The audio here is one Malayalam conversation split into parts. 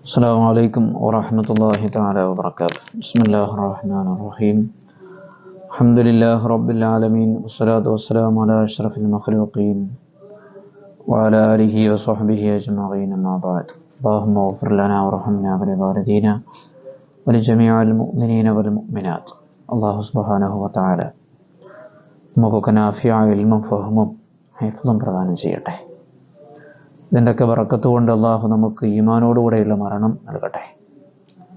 السلام عليكم ورحمة الله تعالى وبركاته. بسم الله الرحمن الرحيم. الحمد لله رب العالمين والصلاة والسلام على أشرف المخلوقين وعلى آله وصحبه أجمعين أما بعد. اللهم اغفر لنا وارحمنا ولوالدينا ولجميع المؤمنين والمؤمنات. الله سبحانه وتعالى നമുക്കൊക്കെ നാഫിയായ ഇൽമും ഫഹ്മും ഹിഫ്ളും പ്രദാനം ചെയ്യട്ടെ. ഇതിൻ്റെയൊക്കെ ബറക്കത്ത് കൊണ്ട് അള്ളാഹു നമുക്ക് ഈമാനോടുകൂടെയുള്ള മരണം നൽകട്ടെ.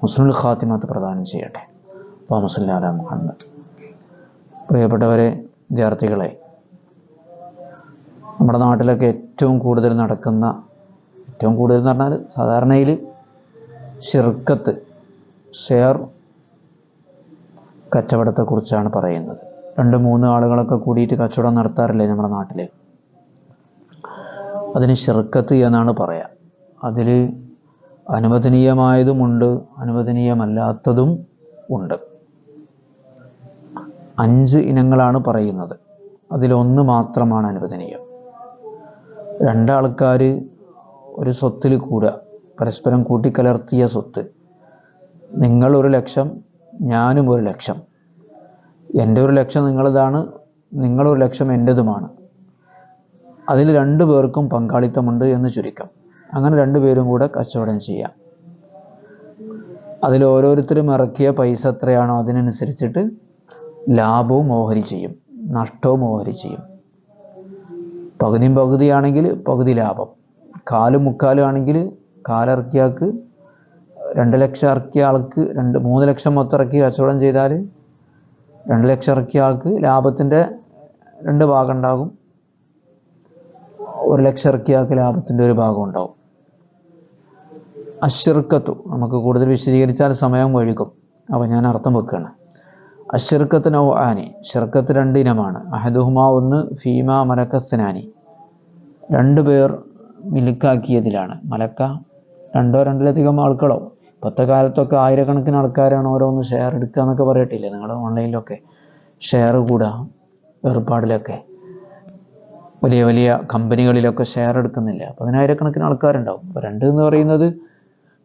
ഹുസ്നുൽ ഖാത്തിമത്ത് പ്രദാനം ചെയ്യട്ടെ. അല്ലാഹുമ്മ സ്വല്ലി അലാ മുഹമ്മദ്. പ്രിയപ്പെട്ടവരെ, വിദ്യാർത്ഥികളെ, നമ്മുടെ നാട്ടിലൊക്കെ ഏറ്റവും കൂടുതൽ എന്ന് പറഞ്ഞാൽ സാധാരണയിൽ ശിർക്കത്ത്, ഷെയർ കച്ചവടത്തെക്കുറിച്ചാണ് പറയുന്നത്. 2-3 ആളുകളൊക്കെ കൂടിയിട്ട് കച്ചവടം നടത്താറില്ലേ നമ്മുടെ നാട്ടിൽ? അതിന് ശിർക്കത്ത് എന്നാണ് പറയുക. അതിൽ അനുവദനീയമായതുമുണ്ട്, അനുവദനീയമല്ലാത്തതും ഉണ്ട്. 5 ഇനങ്ങളാണ് പറയുന്നത്. അതിലൊന്ന് മാത്രമാണ് അനുവദനീയം. 2 ആൾക്കാർ ഒരു സ്വത്തിൽ കൂടുക, പരസ്പരം കൂട്ടിക്കലർത്തിയ സ്വത്ത്. നിങ്ങൾ 1 ലക്ഷം, ഞാനും 1 ലക്ഷം. എൻ്റെ 1 ലക്ഷം നിങ്ങളതാണ്, നിങ്ങൾ 1 ലക്ഷം എൻ്റെതുമാണ്. അതിൽ 2 പേർക്കും പങ്കാളിത്തമുണ്ട് എന്ന് ചുരുക്കം. അങ്ങനെ 2 പേരും കൂടെ കച്ചവടം ചെയ്യാം. അതിൽ ഓരോരുത്തരും ഇറക്കിയ പൈസ എത്രയാണോ അതിനനുസരിച്ചിട്ട് ലാഭവും ഓഹരി ചെയ്യും, നഷ്ടവും ഓഹരി ചെയ്യും. പകുതിയും പകുതിയാണെങ്കിൽ പകുതി ലാഭം, 4/4 ആണെങ്കിൽ കാലിറക്കിയ ആൾക്ക് 2 ലക്ഷം ഇറക്കിയ ആൾക്ക് 3 ലക്ഷം മൊത്തം ഇറക്കി കച്ചവടം ചെയ്താൽ 2 ലക്ഷം ഇറക്കിയ ആൾക്ക് ലാഭത്തിൻ്റെ 2 ഭാഗം ഉണ്ടാകും, 1 ലക്ഷം ഇറക്കിയ ആൾക്ക് ലാഭത്തിൻ്റെ 1 ഭാഗം ഉണ്ടാവും. അശ്ശിർക്കത്തു നമുക്ക് കൂടുതൽ വിശദീകരിച്ചാൽ സമയം വഴുകും, അപ്പോൾ ഞാൻ അർത്ഥം വെക്കുകയാണ്. അശ്ശിർക്കത്ത് നൗആനി, ഷിർക്കത്ത് 2 ഇനമാണ്. അഹദുഹുമാ, ഒന്ന് ഫീമാ മലക്കസ്നാനി, 2 പേർ മിലുക്കാക്കിയതിലാണ്. മലക്ക 2 2-ലധികം ആൾക്കളോ. ഇപ്പോഴത്തെ കാലത്തൊക്കെ ആയിരക്കണക്കിന് ആൾക്കാരാണ് ഓരോന്ന് ഷെയർ എടുക്കുക എന്നൊക്കെ പറയട്ടില്ലേ നിങ്ങൾ? ഓൺലൈനിലൊക്കെ ഷെയർ കൂടുക, ഏർപ്പാടിലൊക്കെ വലിയ വലിയ കമ്പനികളിലൊക്കെ ഷെയർ എടുക്കുന്നില്ല. അപ്പോൾ 10,000-കണക്കിന് ആൾക്കാരുണ്ടാവും. അപ്പോൾ 2 എന്ന് പറയുന്നത്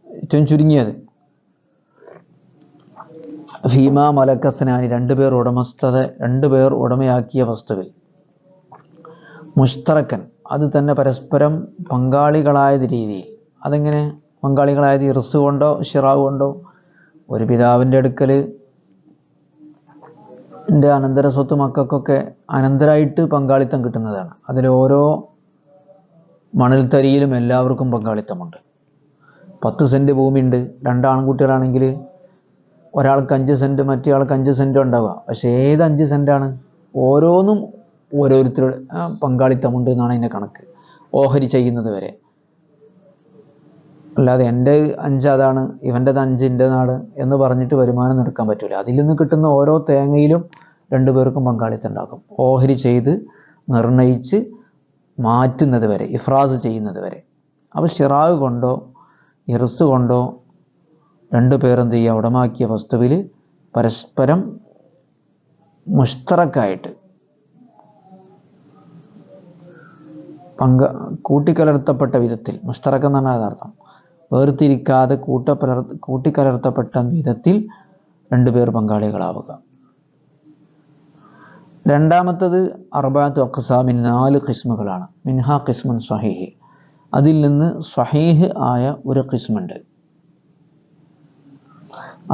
ഏറ്റവും ചുരുങ്ങിയത്. ഫീമ മലക്കസ്നാനി, 2 പേർ 2 പേർ ഉടമയാക്കിയ വസ്തുവിൽ. മുഷ്തറക്കൻ, അത് തന്നെ പരസ്പരം പങ്കാളികളായത് രീതിയിൽ. അതെങ്ങനെ പങ്കാളികളായത്? ഇർസ് കൊണ്ടോ ഷിറാവ് കൊണ്ടോ. ഒരു പിതാവിൻ്റെ അടുക്കൽ എൻ്റെ അനന്തര സ്വത്ത് മക്കൾക്കൊക്കെ അനന്തരായിട്ട് പങ്കാളിത്തം കിട്ടുന്നതാണ്. അതിൽ ഓരോ മണൽത്തരിയിലും എല്ലാവർക്കും പങ്കാളിത്തമുണ്ട്. 10 സെൻറ്റ് ഭൂമിയുണ്ട്, 2 ആൺകുട്ടികളാണെങ്കിൽ ഒരാൾക്ക് 5 സെൻറ്റ്, മറ്റേ ആൾക്ക് 5 സെൻറ്റ് ഉണ്ടാവുക. പക്ഷേ ഏത് 5 സെൻറ്റാണ്? ഓരോന്നും ഓരോരുത്തരുടെ പങ്കാളിത്തമുണ്ട് എന്നാണ് അതിൻ്റെ കണക്ക്, ഓഹരി ചെയ്യുന്നത് വരെ. അല്ലാതെ എൻ്റെ 5 അതാണ്, ഇവൻ്റെത് 5 ഇൻ്റെതാണ് എന്ന് പറഞ്ഞിട്ട് വരുമാനം എടുക്കാൻ പറ്റില്ല. അതിൽ നിന്ന് കിട്ടുന്ന ഓരോ തേങ്ങയിലും 2 പേർക്കും പങ്കാളിത്തം ഉണ്ടാകും. ഓഹരി ചെയ്ത് നിർണയിച്ച് മാറ്റുന്നത് വരെ, ഇഫ്രാസ് ചെയ്യുന്നത് വരെ. അപ്പോൾ ഷിറാവ് കൊണ്ടോ ഇർസ് കൊണ്ടോ 2 പേർ എന്ത് ചെയ്യുക? ഉടമാക്കിയ വസ്തുവിൽ പരസ്പരം മുഷ്തറക്കായിട്ട് കൂട്ടിക്കലർത്തപ്പെട്ട വിധത്തിൽ, മുഷ്തറക്ക് എന്ന് പറഞ്ഞാൽ അതർത്ഥം വേർതിരിക്കാതെ കൂട്ടിക്കലർത്തപ്പെട്ട വിധത്തിൽ 2 പേർ പങ്കാളികളാവുക. രണ്ടാമത്തത് അർബഅത്തു അഖ്സാമിൻ, 4 ഖിസ്മുകളാണ്. മിൻഹാ ഖിസ്മുൻ സ്വഹീഹ്, അതിൽ നിന്ന് സ്വഹീഹ് ആയ 1 ഖിസ്മുണ്ട്.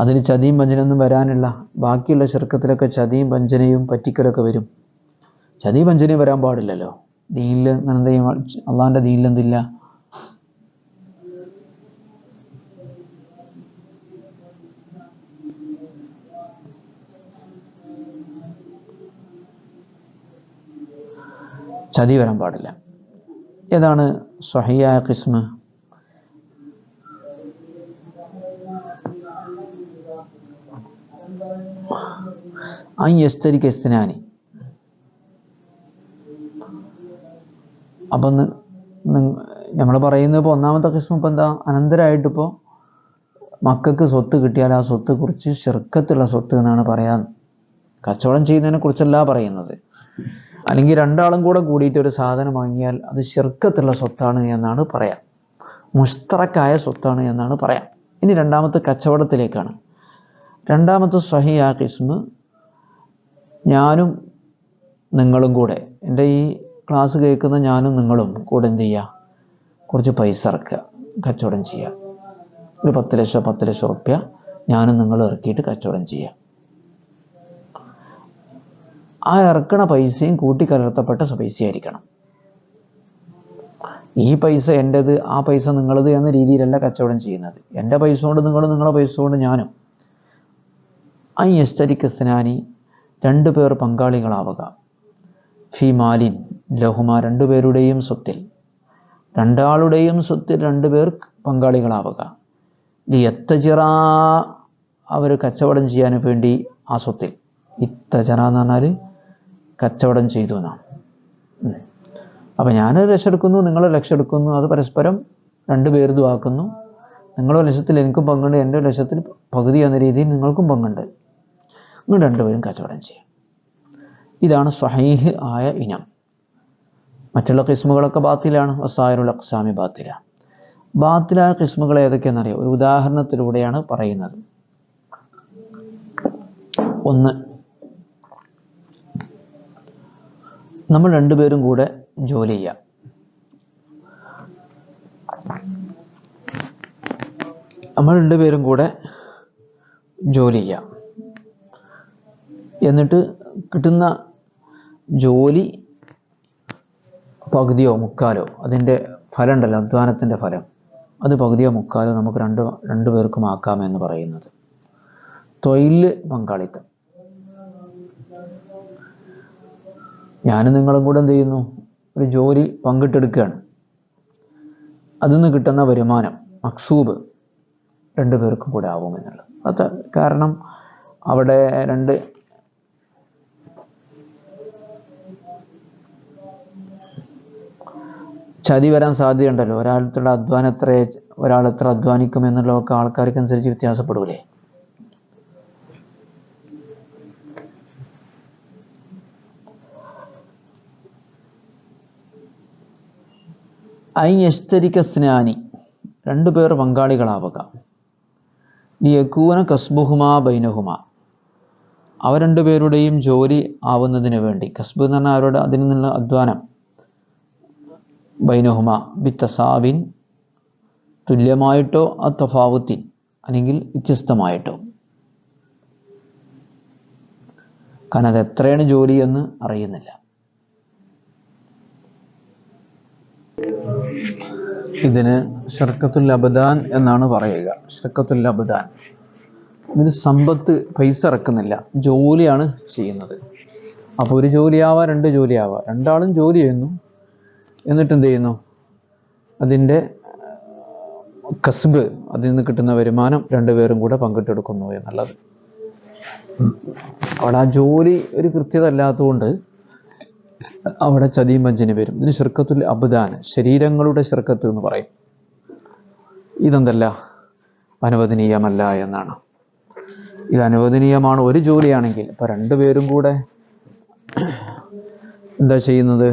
അതിൽ ചതിയും വഞ്ചനയൊന്നും വരാനില്ല. ബാക്കിയുള്ള ശിർക്കത്തിലൊക്കെ ചതിയും വഞ്ചനയും പറ്റിക്കലൊക്കെ വരും. ചതിയും വഞ്ചനയും വരാൻ പാടില്ലല്ലോ. ദീനിൽ അങ്ങനെ എന്തെയും അള്ളാഹിൻ്റെ ദീനിൽ എന്തില്ല? ചതി വരാൻ പാടില്ല. ഏതാണ് സ്വഹീഹായ ഖിസ്മ്? യസ്തരിക ഇസ്തിനാനി. അപ്പം നമ്മൾ പറയുന്നത് ഇപ്പോൾ ഒന്നാമത്തെ ഖിസ്മ് ഇപ്പം എന്താ? അനന്തരമായിട്ടിപ്പോൾ മക്കൾക്ക് സ്വത്ത് കിട്ടിയാൽ ആ സ്വത്തെ കുറിച്ച് ശിർക്കത്തുള്ള സ്വത്ത് എന്നാണ് പറയാൻ. കച്ചവടം ചെയ്യുന്നതിനെ കുറിച്ചല്ല പറയുന്നത്. അല്ലെങ്കിൽ 2 ആളും കൂടെ കൂടിയിട്ട് ഒരു സാധനം വാങ്ങിയാൽ അത് ശിർക്കത്തുള്ള സ്വത്താണ് എന്നാണ് പറയാം. മുസ്തറക്കായ സ്വത്താണ് എന്നാണ് പറയാം. ഇനി രണ്ടാമത്തെ കച്ചവടത്തിലേക്കാണ്. രണ്ടാമത്തെ സ്വഹിയാ ഖിസ്മ്, ഞാനും നിങ്ങളും കൂടെ, എൻ്റെ ഈ ക്ലാസ് കേൾക്കുന്ന ഞാനും നിങ്ങളും കൂടെ എന്ത് ചെയ്യുക, കുറച്ച് പൈസ ഇറക്കുക, കച്ചവടം ചെയ്യുക. ഒരു 10 ലക്ഷം റുപ്യ ഞാനും നിങ്ങളും ഇറക്കിയിട്ട് കച്ചവടം ചെയ്യുക. ആ ഇറക്കണ പൈസയും കൂട്ടിക്കലർത്തപ്പെട്ട പൈസയായിരിക്കണം. ഈ പൈസ എൻ്റെത്, ആ പൈസ നിങ്ങളത് എന്ന രീതിയിലല്ല കച്ചവടം ചെയ്യുന്നത്. എൻ്റെ പൈസ കൊണ്ട് നിങ്ങളും, നിങ്ങളുടെ പൈസ കൊണ്ട് ഞാനും. യസ്തരിക്കസ്നാനി, 2 പേർ പങ്കാളികളാവുക. ഫി മാലിൻ ലഹുമ, 2 പേരുടെയും സ്വത്തിൽ, 2 ആളുടെയും സ്വത്തിൽ 2 പേർ പങ്കാളികളാവുക. ലിയത്തജിറ, അവർ കച്ചവടം ചെയ്യാൻ വേണ്ടി ആ സ്വത്തിൽ. ഇത്തജറ എന്ന് പറഞ്ഞാൽ കച്ചവടം ചെയ്തു എന്നാണ്. അപ്പം ഞാനൊരു ലക്ഷം എടുക്കുന്നു, നിങ്ങളൊരു ലക്ഷം എടുക്കുന്നു, അത് പരസ്പരം 2 പേർ ഇതുമാക്കുന്നു. നിങ്ങളുടെ ലക്ഷത്തിൽ എനിക്കും പങ്കുണ്ട്, എൻ്റെ ലക്ഷത്തിൽ പകുതി എന്ന രീതിയിൽ നിങ്ങൾക്കും പങ്കുണ്ട്. നിങ്ങൾ 2 പേരും കച്ചവടം ചെയ്യും. ഇതാണ് സ്വഹീഹ് ആയ ഇനം. മറ്റുള്ള ഖിസ്മുകളൊക്കെ ബാത്തിലാണ്. വസായിറുൽ അഖ്സാമി ബാത്തില. ബാത്തിലായ ഖിസ്മുകൾ ഏതൊക്കെയാണെന്നറിയാം? ഒരു ഉദാഹരണത്തിലൂടെയാണ് പറയുന്നത്. 1, നമ്മൾ 2 പേരും കൂടെ ജോലി ചെയ്യാം. എന്നിട്ട് കിട്ടുന്ന ജോലി പകുതിയോ മുക്കാലോ, അതിൻ്റെ ഫലം ഉണ്ടല്ലോ, അധ്വാനത്തിൻ്റെ ഫലം, അത് പകുതിയോ മുക്കാലോ നമുക്ക് 2 പേർക്കും ആക്കാമെന്ന് പറയുന്നത് തൊഴിൽ പങ്കാളിത്തം. ഞാനും നിങ്ങളും കൂടെ എന്ത് ചെയ്യുന്നു, ഒരു ജോലി പങ്കിട്ടെടുക്കുകയാണ്. അതിൽ നിന്ന് കിട്ടുന്ന വരുമാനം മക്സൂബ് 2 പേർക്കും കൂടെ ആവുമെന്നുള്ളത്. അത് കാരണം അവിടെ 2 ചതി വരാൻ സാധ്യതയുണ്ടല്ലോ. ഒരാൾ എത്ര അധ്വാനിക്കും എന്നുള്ളതൊക്കെ ആൾക്കാർക്കനുസരിച്ച് വ്യത്യാസപ്പെടൂലേ. യസ്തരിക്കസ്നാനി, 2 പേർ പങ്കാളികളാവുക. ലിയകൂന കസ്ബുഹുമാ ബൈനഹുമാ, അവ 2 പേരുടെയും ജോലി ആവുന്നതിന് വേണ്ടി. കസ്ബ് എന്ന് പറഞ്ഞാൽ അവരുടെ അതിൽ നിന്നുള്ള അധ്വാനം. ബൈനഹുമ ബിത്തസാവിൻ, തുല്യമായിട്ടോ തഫാവുത്തിൻ, അല്ലെങ്കിൽ വ്യത്യസ്തമായിട്ടോ. കാരണം അത് എത്രയാണ് ജോലി എന്ന് അറിയുന്നില്ല. ഇതിന് ശർക്കത്തുൽ അബ്ദാൻ എന്നാണ് പറയുക. ശർക്കത്തുൽ അബ്ദാൻ. ഇതിന് സമ്പത്ത്, പൈസ ഇറക്കുന്നില്ല, ജോലിയാണ് ചെയ്യുന്നത്. അപ്പോൾ ഒരു ജോലിയാവാം, 2 ജോലിയാവാം. 2 ആളും ജോലി ചെയ്യുന്നു. എന്നിട്ട് എന്ത് ചെയ്യുന്നു, അതിൻ്റെ കസ്ബ്, അതിൽ നിന്ന് കിട്ടുന്ന വരുമാനം 2 പേരും കൂടെ പങ്കിട്ടെടുക്കുന്നു എന്നുള്ളത്. അവിടെ ആ ജോലി ഒരു കൃത്യത അല്ലാത്തതുകൊണ്ട് അവിടെ ചതിയും വഞ്ചനയും വരും. ഇതിന് ശിർക്കത്തുൽ അബ്ദാൻ, ശരീരങ്ങളുടെ ശിർക്കത്ത് എന്ന് പറയും. ഇതെന്തല്ല, അനുവദനീയമല്ല എന്നാണ്. ഇത് അനുവദനീയമാണ് ഒരു ജോലിയാണെങ്കിൽ. ഇപ്പം 2 പേരും കൂടെ എന്താ ചെയ്യുന്നത്,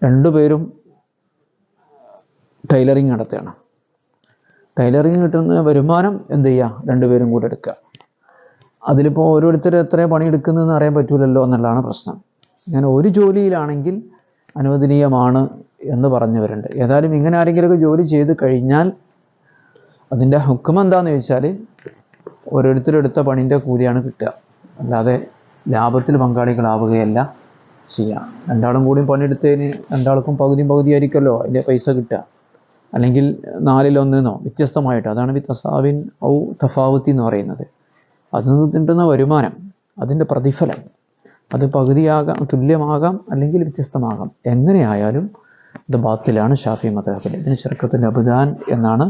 2 പേരും ടൈലറിങ് നടത്തുകയാണ്. ടൈലറിങ് കിട്ടുന്ന വരുമാനം എന്ത് ചെയ്യുക, 2 പേരും കൂടെ എടുക്കുക. അതിലിപ്പോൾ ഓരോരുത്തർ എത്ര പണിയെടുക്കുന്നതെന്ന് അറിയാൻ പറ്റൂലല്ലോ എന്നുള്ളതാണ് പ്രശ്നം. ഇങ്ങനെ ഒരു ജോലിയിലാണെങ്കിൽ അനുവദനീയമാണ് എന്ന് പറഞ്ഞവരുണ്ട്. ഏതായാലും ഇങ്ങനെ ആരെങ്കിലുമൊക്കെ ജോലി ചെയ്ത് കഴിഞ്ഞാൽ അതിൻ്റെ ഹുക്കം എന്താണെന്ന് ചോദിച്ചാൽ ഓരോരുത്തരെടുത്ത പണിൻ്റെ കൂലിയാണ് കിട്ടുക, അല്ലാതെ ലാഭത്തിൽ പങ്കാളികളാവുകയല്ല ചെയ്യുക. 2 ആളും കൂടി പണിയെടുത്തതിന് 2 ആൾക്കും പകുതി ആയിരിക്കുമല്ലോ അതിൻ്റെ പൈസ കിട്ടുക. അല്ലെങ്കിൽ 4-1 വ്യത്യസ്തമായിട്ട്. അതാണ് ബിത്തസാവിൻ ഔ തഫാവുത്തി എന്ന് പറയുന്നത്. അതിൽ നിന്ന് കിട്ടുന്ന വരുമാനം, അതിൻ്റെ പ്രതിഫലം, അത് പകുതിയാകാം, തുല്യമാകാം, അല്ലെങ്കിൽ വ്യത്യസ്തമാകാം. എങ്ങനെയായാലും ഇത് ബാത്തിലാണ് ഷാഫി മദ്ഹബിൽ. ഇതിന് ശിർക്കത്തുൽ അബ്ദാൻ എന്നാണ്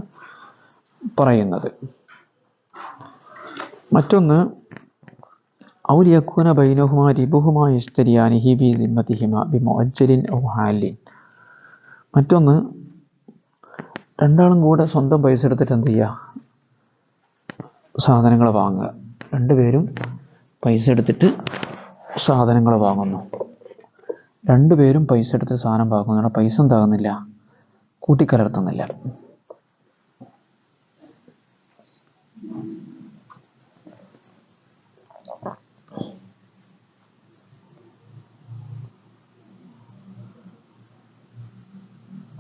പറയുന്നത്. മറ്റൊന്ന് ഔ യകൂന ബൈനഹുമാ റിബുഹുമാ യസ്തരിയാനിഹി ബി ദിമ്മതിഹിമാ ബിമുഅജ്ജലിൻ ഔ ഹാലിൻ. മറ്റൊന്ന് 2 ആളും കൂടെ സ്വന്തം പൈസ എടുത്തിട്ട് എന്ത് ചെയ്യുക, സാധനങ്ങൾ വാങ്ങുക. 2 പേരും പൈസ എടുത്തിട്ട് സാധനങ്ങൾ വാങ്ങുന്നു. രണ്ടുപേരും പൈസ എടുത്ത് സാധനം വാങ്ങുന്നതാണ്, പൈസ എന്താകുന്നില്ല, കൂട്ടിക്കലർത്തുന്നില്ല.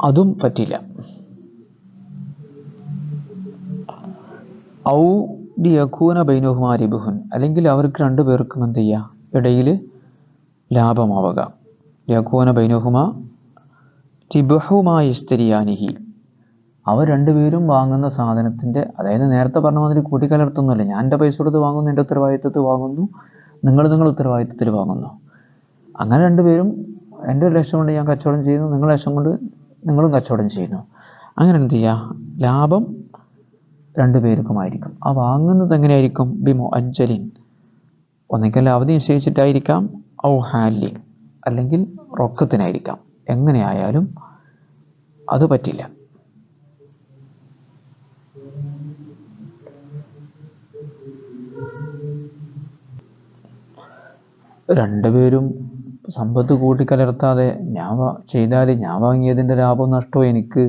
അതും പറ്റില്ല. ഔ ലിയകൂന ബൈനഹുമാ റിബ്ഹുൻ, അല്ലെങ്കിൽ അവർക്ക് രണ്ടുപേർക്കും എന്ത് ചെയ്യുക, ഇടയിൽ ലാഭമാവുക. ലിയകൂന ബൈനഹുമാ റിബ്ഹുമാ യസ്തരിയാനിഹി, അവർ രണ്ടുപേരും വാങ്ങുന്ന സാധനത്തിൻ്റെ, അതായത് നേരത്തെ പറഞ്ഞ മാതിരി കൂട്ടിക്കലർത്തുന്നില്ല. ഞാൻ എൻ്റെ പൈസ കൊടുത്ത് വാങ്ങുന്നു, എൻ്റെ ഉത്തരവാദിത്തത്തിൽ വാങ്ങുന്നു, നിങ്ങളുടെ ഉത്തരവാദിത്തത്തിൽ വാങ്ങുന്നു. അങ്ങനെ രണ്ടുപേരും, എൻ്റെ 1,00,000 കൊണ്ട് ഞാൻ കച്ചവടം ചെയ്യുന്നു, നിങ്ങളുടെ 1,00,000 കൊണ്ട് നിങ്ങളും കച്ചവടം ചെയ്യുന്നു. അങ്ങനെ എന്ത് ചെയ്യുക, ലാഭം രണ്ടുപേർക്കുമായിരിക്കും. ആ വാങ്ങുന്നത് എങ്ങനെയായിരിക്കും, ബിമുഅജ്ജലിൻ, ഒന്നെങ്കിൽ അവധി നിശ്ചയിച്ചിട്ടായിരിക്കാം, ഔ ഹാലിൻ, അല്ലെങ്കിൽ റൊക്കത്തിനായിരിക്കാം. എങ്ങനെയായാലും അത് പറ്റില്ല. രണ്ടുപേരും സമ്പത്ത് കൂട്ടിക്കലർത്താതെ ചെയ്താൽ ഞാൻ വാങ്ങിയതിൻ്റെ ലാഭവും നഷ്ടവും എനിക്ക്,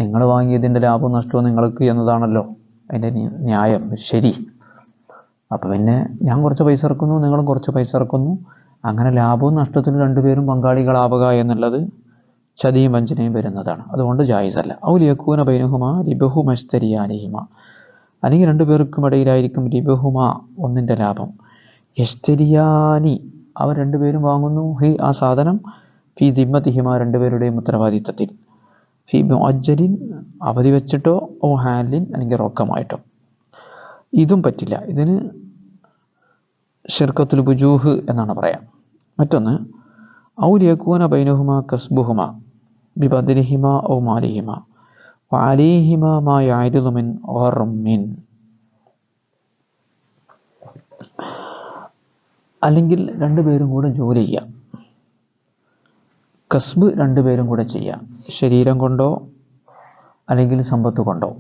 നിങ്ങൾ വാങ്ങിയതിൻ്റെ ലാഭവും നഷ്ടവും നിങ്ങൾക്ക് എന്നതാണല്ലോ അതിൻ്റെ ന്യായം, ശരി. അപ്പം പിന്നെ ഞാൻ കുറച്ച് പൈസ ഇറക്കുന്നു, നിങ്ങളും കുറച്ച് പൈസ ഇറക്കുന്നു, അങ്ങനെ ലാഭവും നഷ്ടത്തിലും രണ്ടുപേരും പങ്കാളികളാവുക എന്നുള്ളത് ചതിയും വഞ്ചനയും വരുന്നതാണ്. അതുകൊണ്ട് ജായിസല്ല. ഔ ലിയകൂന ബൈനഹുമാ റിബ്ഹു മസ്തരിയാനിഹിമ, അല്ലെങ്കിൽ രണ്ടുപേർക്കും ഇടയിലായിരിക്കും റിബ്ഹുമ, ഒന്നിൻ്റെ ലാഭം, യസ്തരിയാനി, അവർ രണ്ടുപേരും വാങ്ങുന്നു, ഹി, ആ സാധനം, ഫി ദിമ്മത്തിഹിമ, രണ്ടുപേരുടെയും ഉത്തരവാദിത്തത്തിൽ, ഫി മുഅജ്ജലിൻ, അവധി വെച്ചിട്ടോ, ഓ ഹാലിൻ, അല്ലെങ്കിൽ റൊക്കമായിട്ടോ. ഇതും പറ്റില്ല. ഇതിന് ശിർക്കത്തുൽ ബുജൂഹ് എന്നാണ് പറയാം. മറ്റൊന്ന്, ഔ ലിയകൂന ബൈനഹുമാ കസ്ബുഹുമ ബിബദലിഹിമ ഔ മാലിഹിമ വഅലൈഹിമ മാ യഅരിദു മിൻ ഗർമിൻ, അല്ലെങ്കിൽ രണ്ടുപേരും കൂടെ ജോലി ചെയ്യാം. കസ്ബ് രണ്ടുപേരും കൂടെ ചെയ്യാം, ശരീരം കൊണ്ടോ അല്ലെങ്കിൽ സമ്പത്ത് കൊണ്ടോ.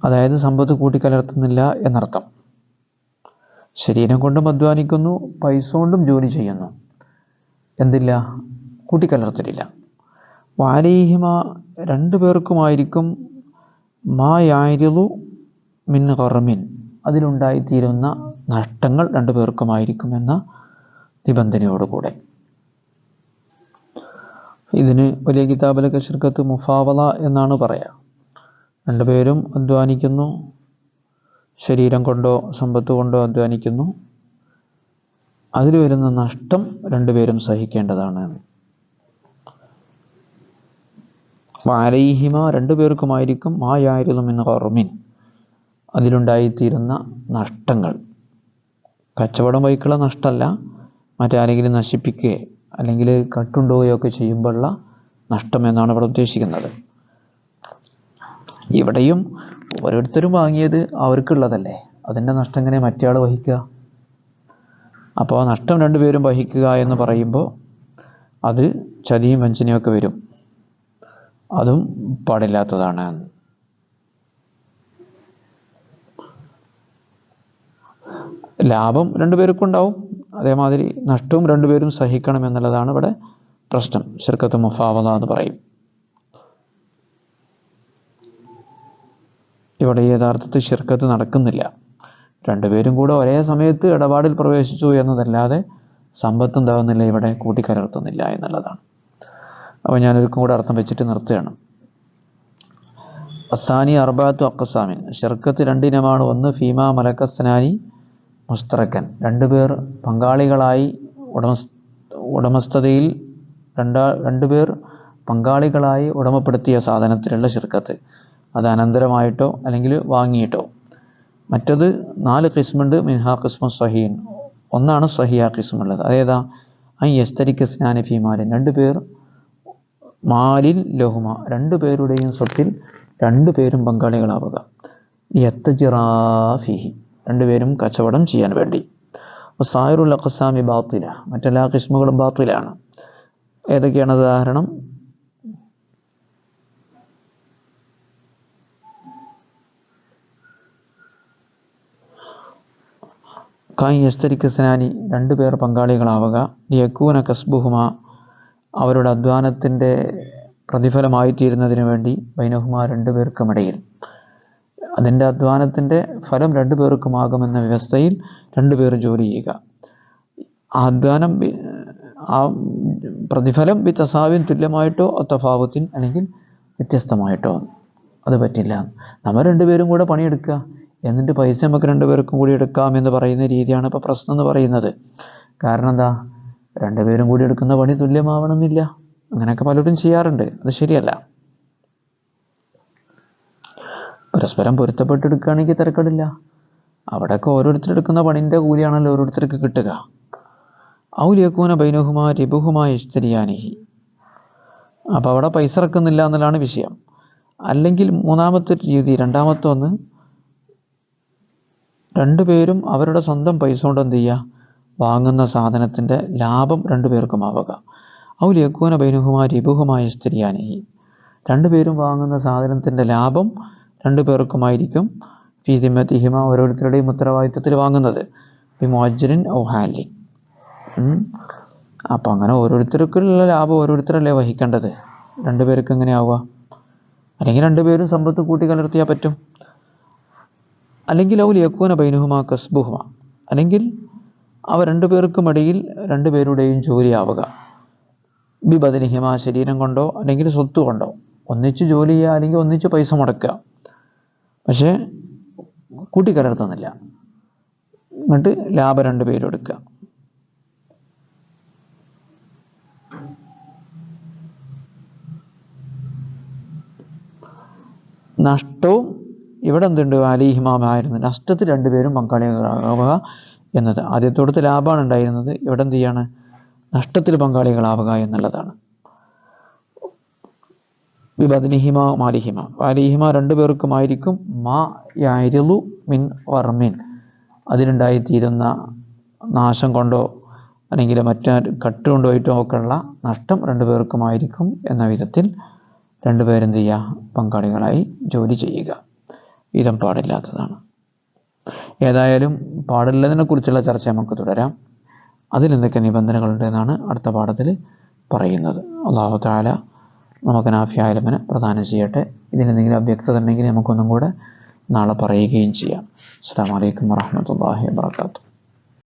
അതായത് സമ്പത്ത് കൂട്ടിക്കലർത്തുന്നില്ല എന്നർത്ഥം. ശരീരം കൊണ്ടും അധ്വാനിക്കുന്നു, പൈസ കൊണ്ടും ജോലി ചെയ്യുന്നു, എന്തില്ല, കൂട്ടിക്കലർത്തലില്ല. വഅലൈഹിമ, രണ്ടുപേർക്കുമായിരിക്കും, മാ യഅരിദു മിൻ ഗർമിൻ, അതിലുണ്ടായിത്തീരുന്ന നഷ്ടങ്ങൾ രണ്ടുപേർക്കുമായിരിക്കുമെന്ന നിബന്ധനയോടുകൂടെ. ഇതിന് വലിയ കിതാബിലൊക്കെ ശിർക്കത്ത് മുഫാവല എന്നാണ് പറയുക. രണ്ടുപേരും അധ്വാനിക്കുന്നു, ശരീരം കൊണ്ടോ സമ്പത്ത് കൊണ്ടോ അധ്വാനിക്കുന്നു, അതിൽ വരുന്ന നഷ്ടം രണ്ടുപേരും സഹിക്കേണ്ടതാണ്. വഅലൈഹിമ, രണ്ടുപേർക്കുമായിരിക്കും, മാ യഅരിദു മിൻ ഗർമിൻ, അതിലുണ്ടായിത്തീരുന്ന നഷ്ടങ്ങൾ. കച്ചവടം വഴിക്കുള്ള നഷ്ടമല്ല, മറ്റാരെങ്കിലും നശിപ്പിക്കുകയോ അല്ലെങ്കിൽ കട്ടുണ്ടുകയൊക്കെ ചെയ്യുമ്പോഴുള്ള നഷ്ടം എന്നാണ് ഇവിടെ ഉദ്ദേശിക്കുന്നത്. ഇവിടെയും ഓരോരുത്തരും വാങ്ങിയത് അവർക്കുള്ളതല്ലേ, അതിൻ്റെ നഷ്ടം എങ്ങനെ മറ്റേ ആൾ വഹിക്കുക? അപ്പോൾ ആ നഷ്ടം രണ്ടുപേരും വഹിക്കുക എന്ന് പറയുമ്പോൾ അത് ചതിയും വഞ്ചനയും ഒക്കെ വരും, അതും പാടില്ലാത്തതാണ്. ലാഭം രണ്ടുപേർക്കും ഉണ്ടാവും, അതേമാതിരി നഷ്ടവും രണ്ടുപേരും സഹിക്കണം എന്നുള്ളതാണ് ഇവിടെ പ്രശ്നം. ശിർക്കത്ത് മുഫാവല എന്ന് പറയും. ഇവിടെ യഥാർത്ഥത്തിൽ ശിർക്കത്ത് നടക്കുന്നില്ല. രണ്ടുപേരും കൂടെ ഒരേ സമയത്ത് ഇടപാടിൽ പ്രവേശിച്ചു എന്നതല്ലാതെ സമ്പത്ത് ഉണ്ടാകുന്നില്ല, ഇവിടെ കൂട്ടിക്കലർത്തുന്നില്ല എന്നുള്ളതാണ്. അപ്പോൾ ഞാനൊരുക്കും കൂടെ അർത്ഥം വെച്ചിട്ട് നിർത്തുകയാണ്. അസാനി അർബഅത്തു അഖ്സാമിൻ, ശിർക്കത്ത് രണ്ടിനമാണ്. ഒന്ന്, ഫീമാ മലക്കസ്നാനി മുസ്തറക്കൻ, രണ്ടുപേർ പങ്കാളികളായി ഉടമസ്ഥതയിൽ രണ്ടുപേർ പങ്കാളികളായി ഉടമപ്പെടുത്തിയ സാധനത്തിലുള്ള ശിർക്കത്ത്, അത് അനന്തരമായിട്ടോ അല്ലെങ്കിൽ വാങ്ങിയിട്ടോ. മറ്റത് 4 ഖിസ്മുണ്ട്, മിൻഹാ ഖിസ്മു സഹീൻ, ഒന്നാണ് സഹിയ ഖിസ്മുള്ളത്. അതേതാ, ഐ യസ്തരിക സ്നാനി ഫീ മാലിൻ, രണ്ടുപേർ മാലിൽ ലഹുമ, രണ്ടുപേരുടെയും സ്വത്തിൽ രണ്ടുപേരും പങ്കാളികളാവുക. യത്തജിറാഫിഹി, രണ്ടുപേരും കച്ചവടം ചെയ്യാൻ വേണ്ടി. സായിറുൽ അഖ്സാമി ബാത്തില, മറ്റെല്ലാ ഖിസ്മുകളും ബാത്തിലാണ്. ഏതൊക്കെയാണ് ഉദാഹരണം? കായ് യസ്തരിക്കസ്നാനി 2 പേർ പങ്കാളികളാവുക, യക്കൂന കസ്ബുഹുമ അവരുടെ അധ്വാനത്തിൻ്റെ പ്രതിഫലമായിത്തീരുന്നതിന് വേണ്ടി, ബൈനഹുമ 2 പേർക്കുമിടയിൽ അതിൻ്റെ അധ്വാനത്തിൻ്റെ ഫലം 2 പേർക്കുമാകുമെന്ന വ്യവസ്ഥയിൽ 2 പേരും ജോലി ചെയ്യുക. അധ്വാനം ആ പ്രതിഫലം തസാവിൻ തുല്യമായിട്ടോ തഫാവുത്തിൻ അല്ലെങ്കിൽ വ്യത്യസ്തമായിട്ടോ അത് പറ്റില്ല. നമ്മൾ 2 പേരും കൂടെ പണിയെടുക്കുക, എന്നിട്ട് പൈസ നമുക്ക് 2 പേർക്കും കൂടി എടുക്കാം എന്ന് പറയുന്ന രീതിയാണ് ഇപ്പോൾ പ്രശ്നം എന്ന് പറയുന്നത്. കാരണം എന്താ, 2 പേരും കൂടി എടുക്കുന്ന പണി തുല്യമാവണമെന്നില്ല. അങ്ങനെയൊക്കെ പലരും ചെയ്യാറുണ്ട്, അത് ശരിയല്ല. പരസ്പരം പൊരുത്തപ്പെട്ടെടുക്കുകയാണെങ്കിൽ തിരക്കടില്ല. അവിടെയൊക്കെ ഓരോരുത്തരെടുക്കുന്ന പണിൻ്റെ കൂലിയാണല്ലോ ഓരോരുത്തർക്ക് കിട്ടുക. ഔലിയക്കൂന ബൈനഹുമ റിബുഹുമ യസ്തരിയാനിഹി, അപ്പോൾ അവിടെ പൈസ ഇറക്കുന്നില്ല എന്നുള്ളതാണ് വിഷയം. അല്ലെങ്കിൽ മൂന്നാമത്തെ രീതി, രണ്ടാമത്തെ ഒന്ന്, 2 പേരും അവരുടെ സ്വന്തം പൈസ കൊണ്ട് എന്ത് ചെയ്യുക, വാങ്ങുന്ന സാധനത്തിൻ്റെ ലാഭം 2 പേർക്കുമാവുക. ഔലിയക്കൂന ബൈനഹുമ റിബുഹുമ യസ്തരിയാനിഹി, 2 പേരും വാങ്ങുന്ന സാധനത്തിൻ്റെ ലാഭം 2 പേർക്കുമായിരിക്കും. ഫീ ദിമ്മത്തിഹിമ ഓരോരുത്തരുടെയും ഉത്തരവാദിത്വത്തിൽ വാങ്ങുന്നത്. ബിമുഅജ്ജിരിൻ ഔ ഹാലിൻ, അപ്പം അങ്ങനെ ഓരോരുത്തർക്കുള്ള ലാഭം ഓരോരുത്തരല്ലേ വഹിക്കേണ്ടത്. 2 പേർക്ക് എങ്ങനെയാവുക? അല്ലെങ്കിൽ 2 പേരും സമ്പത്ത് കൂട്ടി കലർത്തിയാൽ പറ്റും. അല്ലെങ്കിൽ ഔലിയക്കൂന ബൈനഹുമ കസ്ബുഹുമ, അല്ലെങ്കിൽ അവ 2 പേർക്കുമിടയിൽ 2 പേരുടെയും ജോലിയാവുക. ബിബദനിഹിമ ശരീരം കൊണ്ടോ അല്ലെങ്കിൽ സ്വത്ത് കൊണ്ടോ ഒന്നിച്ച് ജോലി ചെയ്യുക, അല്ലെങ്കിൽ ഒന്നിച്ച് പൈസ മുടക്കുക, പക്ഷേ കൂട്ടിക്കലർത്തുന്നില്ല. എന്നിട്ട് ലാഭം 2 പേരും എടുക്കുക. നഷ്ടവും ഇവിടെ എന്തുണ്ട്, അലിഹിമാമായിരുന്നു, നഷ്ടത്തിൽ 2 പേരും പങ്കാളികളാവുക എന്നത്. ആദ്യത്തോടത്ത് ലാഭമാണ് ഉണ്ടായിരുന്നത്, ഇവിടെ എന്ത് ചെയ്യാണ്, നഷ്ടത്തിൽ പങ്കാളികളാവുക എന്നുള്ളതാണ്. ബിബദ്നിഹിമ മാലിഹിമ വാലിഹിമ 2 പേർക്കുമായിരിക്കും. മാ യഅരിളു മിൻ വർമിൻ, അതിലുണ്ടായിത്തീരുന്ന നാശം കൊണ്ടോ അല്ലെങ്കിൽ മറ്റു കട്ട് കൊണ്ടുപോയിട്ടോ ഒക്കെയുള്ള നഷ്ടം 2 പേർക്കുമായിരിക്കും എന്ന വിധത്തിൽ 2 പേരെന്ത് ചെയ്യുക, പങ്കാളികളായി ജോലി ചെയ്യുക. വീതം പാടില്ലാത്തതാണ്. ഏതായാലും പാടില്ലതിനെ കുറിച്ചുള്ള ചർച്ച നമുക്ക് തുടരാം. അതിലെന്തൊക്കെ നിബന്ധനകളുണ്ട് എന്നാണ് അടുത്ത പാഠത്തിൽ പറയുന്നത്. അല്ലാഹു തആല നമുക്ക് നാഫിയായ ഇൽമിനെ പ്രദാനം ചെയ്യട്ടെ. ഇതിനെന്തെങ്കിലും അവ്യക്തത ഉണ്ടെങ്കിൽ നമുക്കൊന്നും കൂടെ നാളെ പറയുകയും ചെയ്യാം. അസ്സലാമു അലൈക്കും വറഹ്മത്തുള്ളാഹി വബറകാതുഹു.